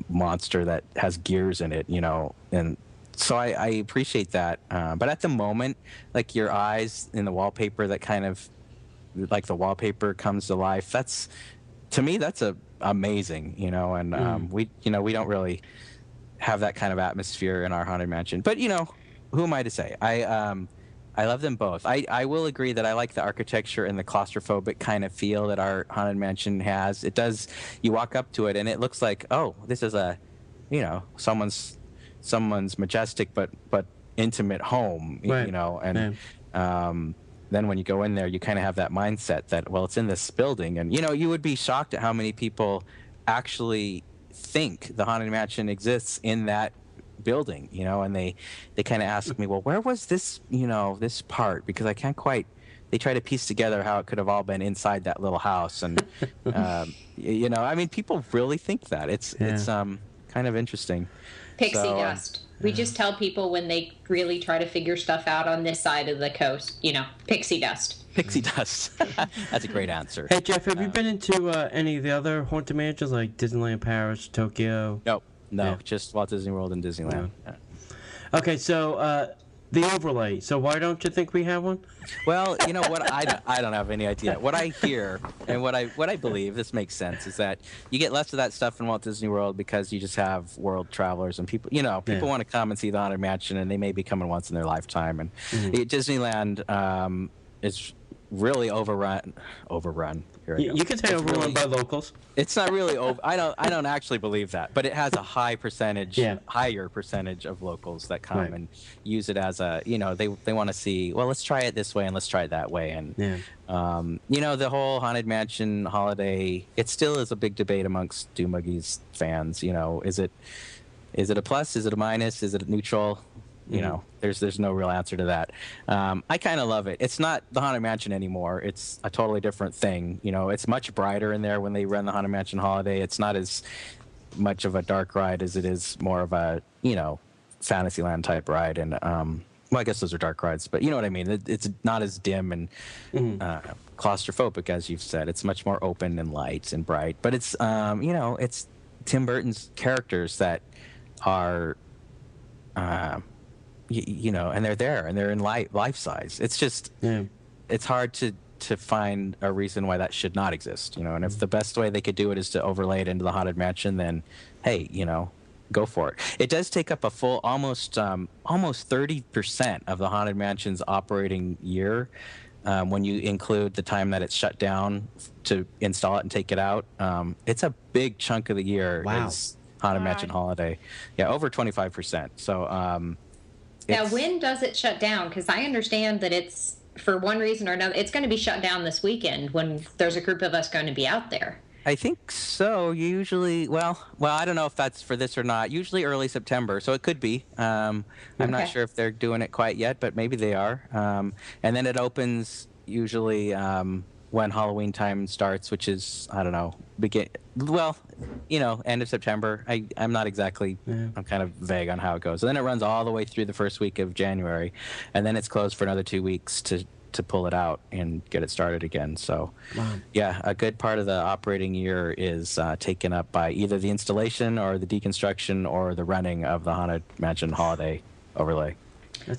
monster that has gears in it, and so I appreciate that. But at the moment, like your eyes in the wallpaper, that kind of like the wallpaper comes to life. To me, that's amazing, and we don't really have that kind of atmosphere in our Haunted Mansion. But who am I to say? I love them both. I will agree that I like the architecture and the claustrophobic kind of feel that our Haunted Mansion has. It does. You walk up to it and it looks like, oh, this is a, someone's majestic but intimate home. Right. And then when you go in there, you kind of have that mindset that, well, it's in this building, and you would be shocked at how many people actually think the Haunted Mansion exists in that building, and they kind of ask me, well, where was this, this part? Because I can't quite, they try to piece together how it could have all been inside that little house. And, people really think that. It's kind of interesting. Pixie dust. We just tell people when they really try to figure stuff out on this side of the coast, pixie dust. Pixie dust. That's a great answer. Hey, Jeff, have you been into any of the other haunted mansions like Disneyland Paris, Tokyo? No, just Walt Disney World and Disneyland. No. Okay, so the overlay. So why don't you think we have one? Well, you know what? I don't have any idea. What I hear and what I believe, this makes sense, is that you get less of that stuff in Walt Disney World because you just have world travelers and people. People want to come and see the Haunted Mansion, and they may be coming once in their lifetime. And Disneyland is really overrun. You can say overrun by locals. It's not really over. I don't actually believe that, but it has a higher percentage of locals that come and use it as a, they want to see, well, let's try it this way and let's try it that way. And, the whole Haunted Mansion holiday, it still is a big debate amongst Doomuggies fans. Is it a plus? Is it a minus? Is it neutral? There's no real answer to that. I kind of love it. It's not the Haunted Mansion anymore. It's a totally different thing. It's much brighter in there when they run the Haunted Mansion holiday. It's not as much of a dark ride as it is more of a, Fantasyland type ride. And, I guess those are dark rides, but you know what I mean? It's not as dim and claustrophobic as you've said. It's much more open and light and bright. But it's, it's Tim Burton's characters that are... and they're there and they're in life size. It's just, it's hard to find a reason why that should not exist, and if the best way they could do it is to overlay it into the Haunted Mansion, then hey, go for it. It does take up a full almost 30% of the Haunted Mansion's operating year, when you include the time that it's shut down to install it and take it out. It's a big chunk of the year. Wow. Is Haunted Mansion holiday. Yeah, over 25%. So now, when does it shut down? Because I understand that it's, for one reason or another, it's going to be shut down this weekend when there's a group of us going to be out there. I think so. Usually, well, I don't know if that's for this or not. Usually early September, so it could be. I'm not sure if they're doing it quite yet, but maybe they are. And then it opens usually when Halloween time starts, which is, I don't know, end of September. I'm not exactly, I'm kind of vague on how it goes. And then it runs all the way through the first week of January, and then it's closed for another 2 weeks to pull it out and get it started again. So, yeah, a good part of the operating year is taken up by either the installation or the deconstruction or the running of the Haunted Mansion holiday overlay.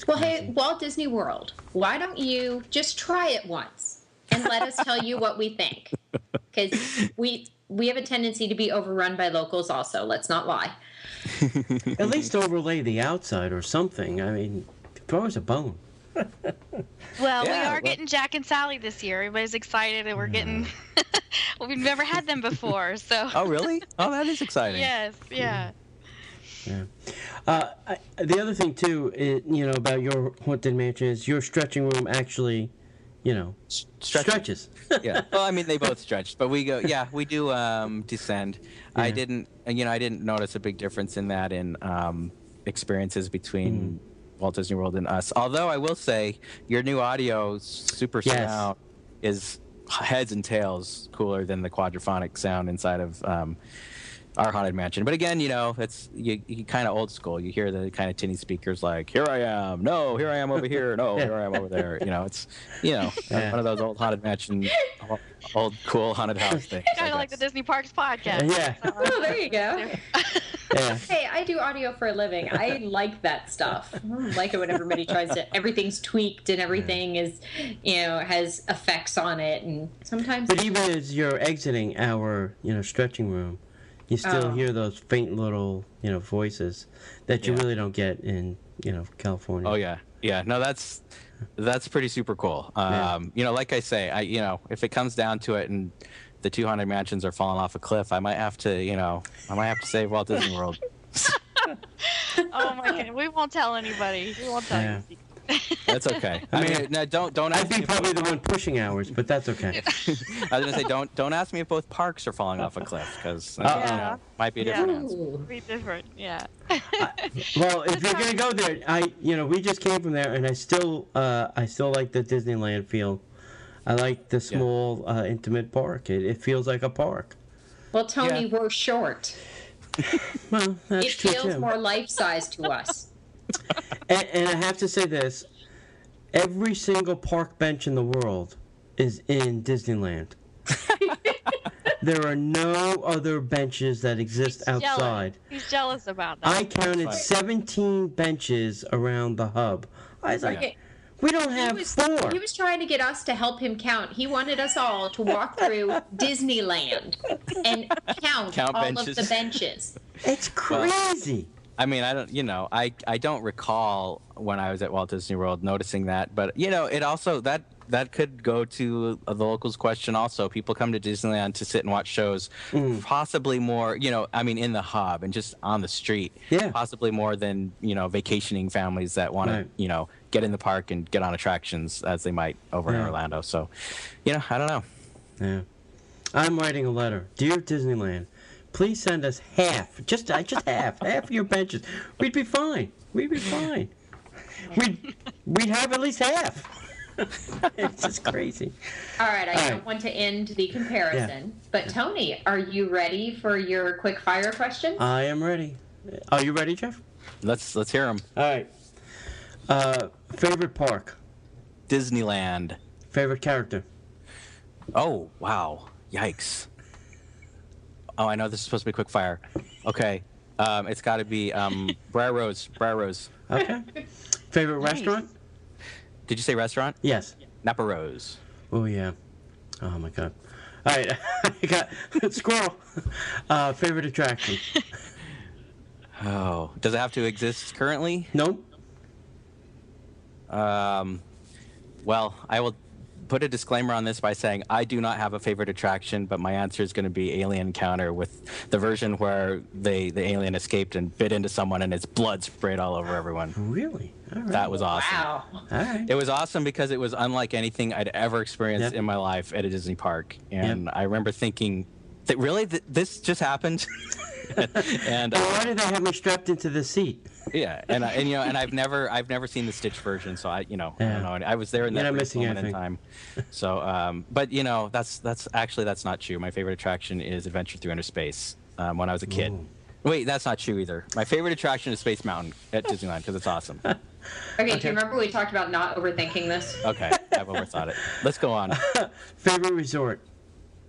Well, hey, Walt Disney World, why don't you just try it once and let us tell you what we think? Because we have a tendency to be overrun by locals also, let's not lie. At least overlay the outside or something. I mean, throw us a bone. Well, we are getting Jack and Sally this year. Everybody's excited, and we're getting... well, we've never had them before, so... Oh, really? Oh, that is exciting. Yes, yeah. Yeah. The other thing, too, about your Haunted Mansion is your stretching room actually, stretches. Yeah. Well, I mean, they both stretched, but we go. Yeah, we do descend. Yeah. I didn't notice a big difference in that in experiences between Walt Disney World and us. Although I will say, your new audio super sound is heads and tails cooler than the quadraphonic sound inside of our Haunted Mansion. But again, it's you kind of old school. You hear the kind of tinny speakers like, here I am, no, here I am over here, no, here I am over there. It's one of those old Haunted Mansion, old cool haunted house things. Kind of like the Disney Parks podcast. Yeah. Oh, there you go. Yeah. Hey, I do audio for a living. I like that stuff. I don't like it when everybody tries to, everything's tweaked and everything is, has effects on it. And sometimes. But even as you're exiting our, stretching room, you still hear those faint little, voices that you really don't get in, California. Oh, yeah. Yeah. No, that's pretty super cool. Like I say, if it comes down to it and the 2 Haunted Mansions are falling off a cliff, I might have to save Walt Disney World. Oh my God, we won't tell anybody. We won't tell you. That's okay. I mean, no, don't. I'd be probably the one pushing ours, but that's okay. I was gonna say, don't ask me if both parks are falling off a cliff, because might be a different answer. Be different, yeah. Well, if you're gonna go there, we just came from there, and I still like the Disneyland feel. I like the small, intimate park. It feels like a park. Well, Tony, we're short. Well, that's true It feels too. more life-size to us. And I have to say this. Every single park bench in the world is in Disneyland. There are no other benches that exist outside. He's jealous about that. I counted 17 benches around the hub I was like, Okay. we don't have 4. He was trying to get us to help him count. He wanted us all to walk through Disneyland and count all benches. of the benches. It's crazy. I mean, I don't recall when I was at Walt Disney World noticing that, but it also that could go to the locals' question. Also, people come to Disneyland to sit and watch shows, possibly more, I mean, in the hub and just on the street, possibly more than vacationing families that want to, get in the park and get on attractions as they might over in Orlando. So, I don't know. Yeah, I'm writing a letter, dear Disneyland. Please send us half, just half of your benches. We'd be fine. We'd have at least half. It's just crazy. All right, I don't want to end the comparison, but Tony, are you ready for your quick fire question? I am ready. Are you ready, Jeff? Let's hear them. All right. Favorite park? Disneyland. Favorite character? Oh, wow. Yikes. Oh, I know this is supposed to be quick fire. Okay. It's got to be Briar Rose. Okay. Favorite restaurant? Did you say restaurant? Yes. Napa Rose. Oh, yeah. Oh, my God. All right. I got squirrel. Favorite attraction? Oh, does it have to exist currently? Nope. Well, I will put a disclaimer on this by saying I do not have a favorite attraction, but my answer is going to be Alien Encounter, with the version where the alien escaped and bit into someone and its blood sprayed all over everyone. Really? All right. That was awesome. Wow. All right. It was awesome because it was unlike anything I'd ever experienced in my life at a Disney park. And I remember thinking, that really, this just happened? And why did they have me strapped into the seat? Yeah, and I've never seen the Stitch version, so I don't know. I was there in that brief moment in time. So, but that's not true. My favorite attraction is Adventure Through Inner Space when I was a kid. Ooh. Wait, that's not true either. My favorite attraction is Space Mountain at Disneyland because it's awesome. Okay, do you remember we talked about not overthinking this? Okay, I've overthought it. Let's go on. Favorite resort?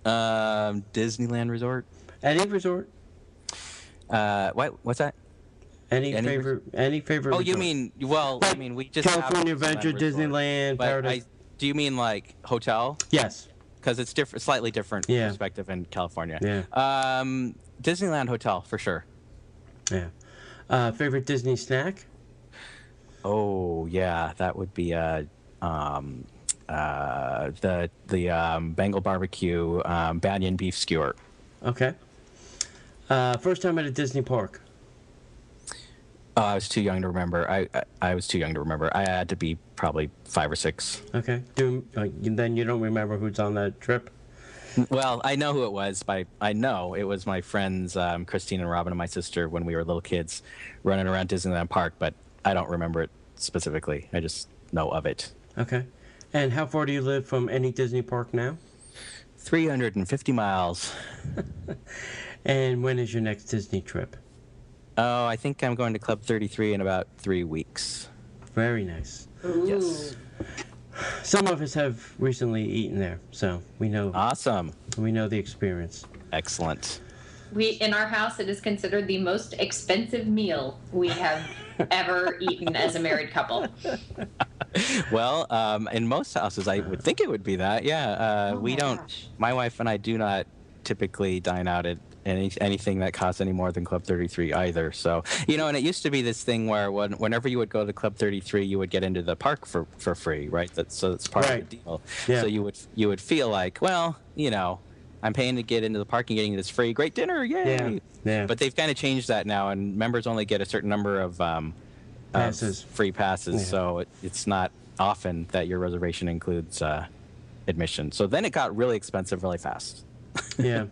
Disneyland Resort. Any resort? What's that? Any favorite? Oh, resort? You mean? Well, like I mean, we just California Adventure, Disneyland, Paradise. Do you mean like hotel? Yes. Because it's different, slightly different perspective in California. Yeah. Disneyland Hotel for sure. Yeah. Favorite Disney snack? Oh yeah, that would be the Bengal barbecue Banyan beef skewer. Okay. First time at a Disney park? Oh, I was too young to remember. I was too young to remember. I had to be probably 5 or 6. Okay. Then you don't remember who's on that trip? Well, I know who it was. I know it was my friends Christine and Robin and my sister when we were little kids running around Disneyland Park, but I don't remember it specifically. I just know of it. Okay. And how far do you live from any Disney park now? 350 miles. And when is your next Disney trip? Oh, I think I'm going to Club 33 in about 3 weeks. Very nice. Ooh. Yes. Some of us have recently eaten there, so we know. Awesome. We know the experience. Excellent. In our house, it is considered the most expensive meal we have ever eaten as a married couple. Well, in most houses, I would think it would be that. Yeah, we don't. Gosh. My wife and I do not typically dine out at anything that costs any more than Club 33 either. So, and it used to be this thing where whenever you would go to Club 33, you would get into the park for free, right? So it's part of the deal. Yeah. So you would feel like, well, I'm paying to get into the park and getting this free great dinner, yay! Yeah. But they've kind of changed that now, and members only get a certain number of passes. Free passes. Yeah. So it's not often that your reservation includes admission. So then it got really expensive really fast. Yeah.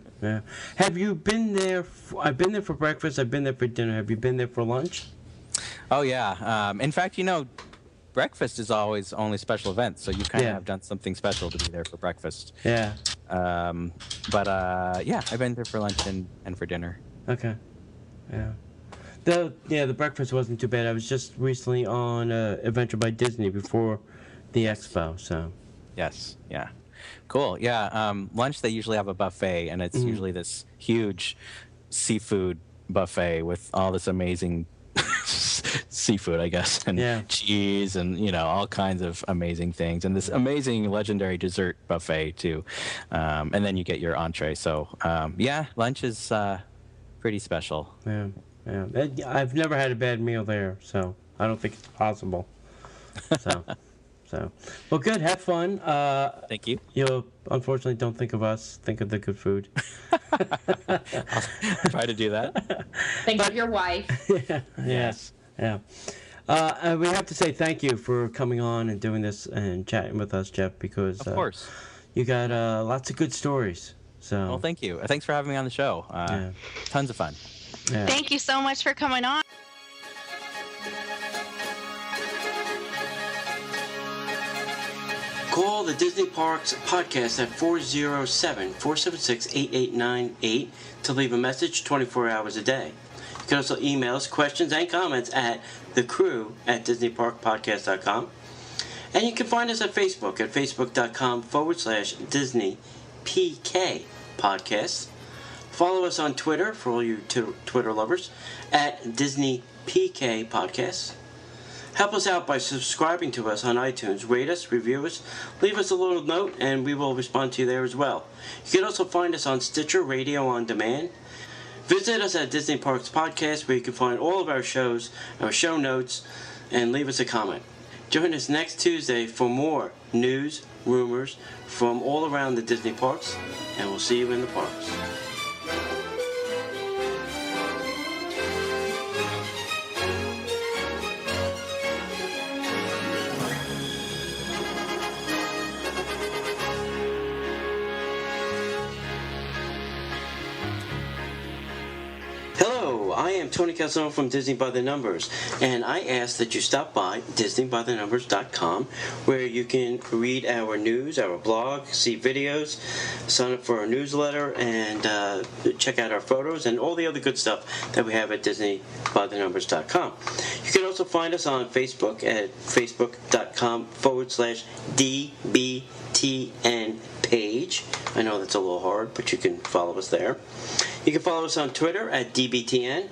Have you been there? I've been there for breakfast. I've been there for dinner. Have you been there for lunch? Oh yeah. In fact, breakfast is always only special events, so you kind of have done something special to be there for breakfast. Yeah. But I've been there for lunch and for dinner. Okay. Yeah. The breakfast wasn't too bad. I was just recently on Adventure by Disney before the expo, so. Yes. Yeah. Cool. Yeah. Lunch, they usually have a buffet, and it's usually this huge seafood buffet with all this amazing seafood, I guess, and cheese, and all kinds of amazing things, and this amazing legendary dessert buffet too, and then you get your entree. So lunch is pretty special. Yeah. I've never had a bad meal there, so I don't think it's possible. So, well, good. Have fun. Thank you. Unfortunately, don't think of us. Think of the good food. I'll try to do that. Think of your wife. Yes. Yeah. We have to say thank you for coming on and doing this and chatting with us, Jeff, because of course you got lots of good stories. So. Well, thank you. Thanks for having me on the show. Tons of fun. Yeah. Thank you so much for coming on. Call the Disney Parks podcast at 407-476-8898 to leave a message 24 hours a day. You can also email us questions and comments at thecrew@disneyparkpodcast.com. And you can find us at Facebook at facebook.com/DisneyPK podcast. Follow us on Twitter, for all you Twitter lovers, at DisneyPK podcast. Help us out by subscribing to us on iTunes. Rate us, review us, leave us a little note, and we will respond to you there as well. You can also find us on Stitcher Radio on Demand. Visit us at Disney Parks Podcast, where you can find all of our shows, our show notes, and leave us a comment. Join us next Tuesday for more news, rumors from all around the Disney parks, and we'll see you in the parks. I am Tony Calzone from Disney by the Numbers, and I ask that you stop by DisneyByTheNumbers.com, where you can read our news, our blog, see videos, sign up for our newsletter, and check out our photos and all the other good stuff that we have at DisneyByTheNumbers.com. You can also find us on Facebook at Facebook.com/DBTN page. I know that's a little hard, but you can follow us there. You can follow us on Twitter at DBTN.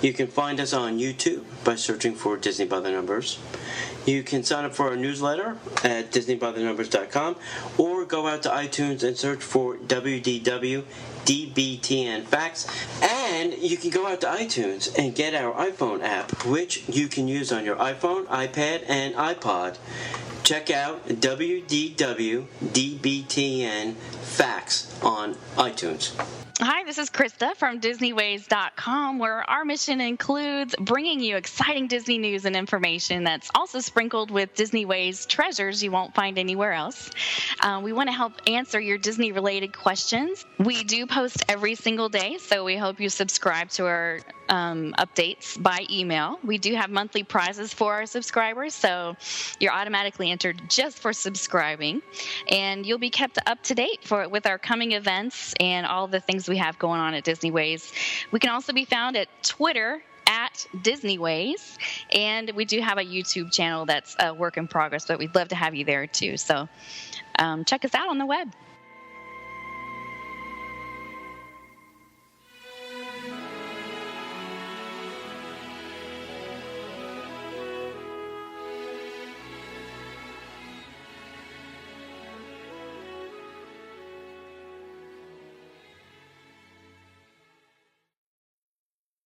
You can find us on YouTube by searching for Disney by the Numbers. You can sign up for our newsletter at DisneyByTheNumbers.com, or go out to iTunes and search for WDW DBTN Facts. And you can go out to iTunes and get our iPhone app, which you can use on your iPhone, iPad, and iPod. Check out WDW DBTN Facts on iTunes. Hi, this is Krista from DisneyWays.com, where our mission includes bringing you exciting Disney news and information that's also sprinkled with Disney Ways treasures you won't find anywhere else. We want to help answer your Disney-related questions. We do post every single day, so we hope you subscribe to our updates by email. We do have monthly prizes for our subscribers, so you're automatically entered just for subscribing, and you'll be kept up to date with our coming events and all the things we have going on at Disney Ways. We can also be found at Twitter at Disney Ways, and we do have a YouTube channel that's a work in progress, but we'd love to have you there too. So check us out on the web.